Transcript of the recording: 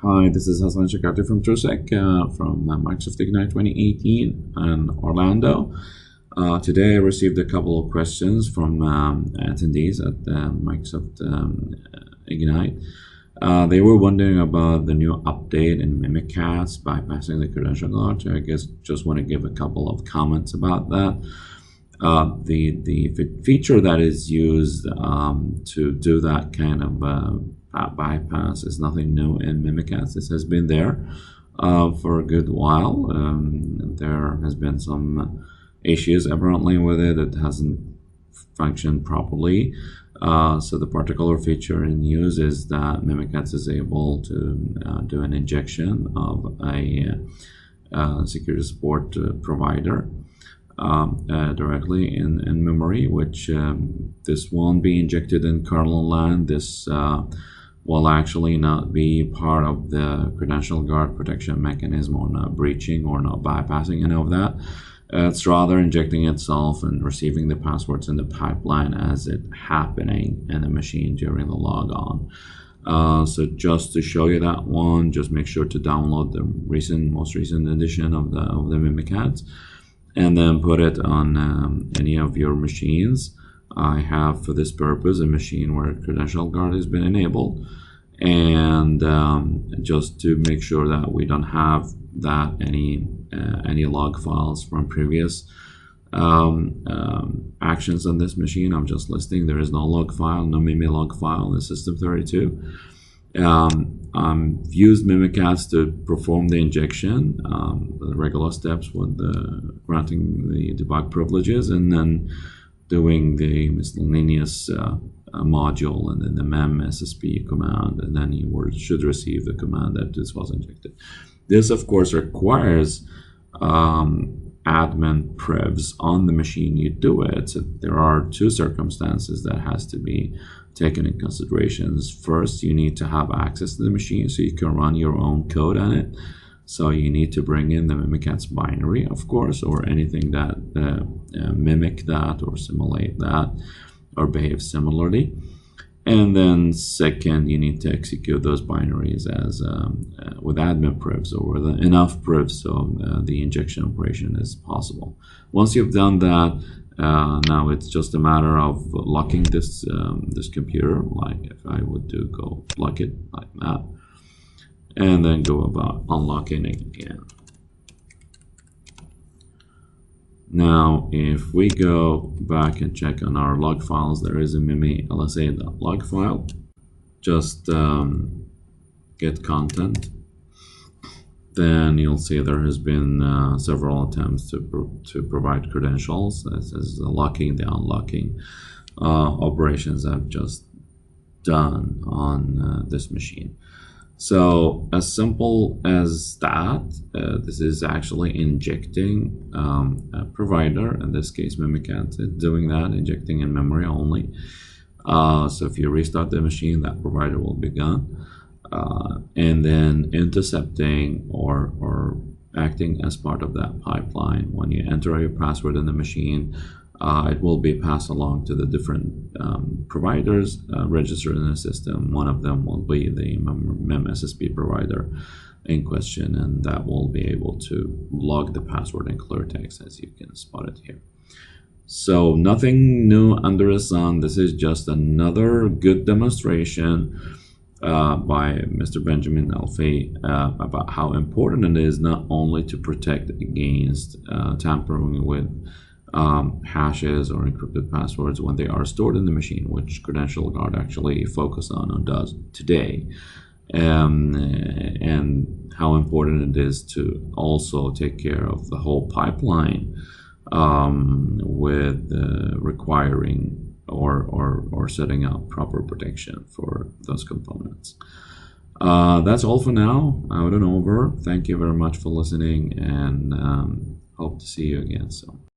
Hi, this is Hasain Alshakarti from TrueSec from Microsoft Ignite 2018 in Orlando. Today I received a couple of questions from attendees at Microsoft Ignite. They were wondering about the new update in mimikatz bypassing the Credential Guard. So I guess just want to give a couple of comments about that. The feature that is used to do that kind of bypass is nothing new in mimikatz. This has been there for a good while. There has been some issues apparently with it. It hasn't functioned properly. So the particular feature in use is that mimikatz is able to do an injection of a security support provider directly in memory, which this won't be injected in kernel land. This will actually not be part of the Credential Guard protection mechanism, or not breaching or not bypassing any of that. It's rather injecting itself and receiving the passwords in the pipeline as it happening in the machine during the logon. So just to show you that one, just make sure to download the most recent edition of the mimikatz, and then put it on any of your machines. I have, for this purpose, a machine where Credential Guard has been enabled, and just to make sure that we don't have that any log files from previous actions on this machine. I'm just listing there is no log file, no mimi log file in System32. Used mimikatz to perform the injection, the regular steps with granting the debug privileges, and then doing the miscellaneous module, and then the mem_ssp command, and then you should receive the command that this was injected. This, of course, requires admin privs on the machine you do it. So there are two circumstances that has to be taken in considerations. First, you need to have access to the machine so you can run your own code on it. So you need to bring in the mimikatz binary, of course, or anything that mimic that or simulate that or behave similarly. And then second, you need to execute those binaries as with admin privs, or with enough privs so the injection operation is possible. Once you've done that, now it's just a matter of locking this this computer, like if I would go lock it like that, and then go about unlocking it again. Now, if we go back and check on our log files, there is a mimi_lsa.log file. Just get content. Then you'll see there has been several attempts to provide credentials, as the locking, the unlocking operations I've just done on this machine. So as simple as that, this is actually injecting a provider, in this case mimikatz, doing that, injecting in memory only. So if you restart the machine, that provider will be gone. And then intercepting or acting as part of that pipeline. When you enter your password in the machine, it will be passed along to the different providers registered in the system. One of them will be the mem_ssp provider in question, and that will be able to log the password in clear text, as you can spot it here. So nothing new under the sun. This is just another good demonstration by Mr. Benjamin Alfie about how important it is not only to protect against tampering with hashes or encrypted passwords when they are stored in the machine, which Credential Guard actually focus on and does today, and how important it is to also take care of the whole pipeline with requiring or setting up proper protection for those components. That's all for now. Out and over. Thank you very much for listening, and hope to see you again soon.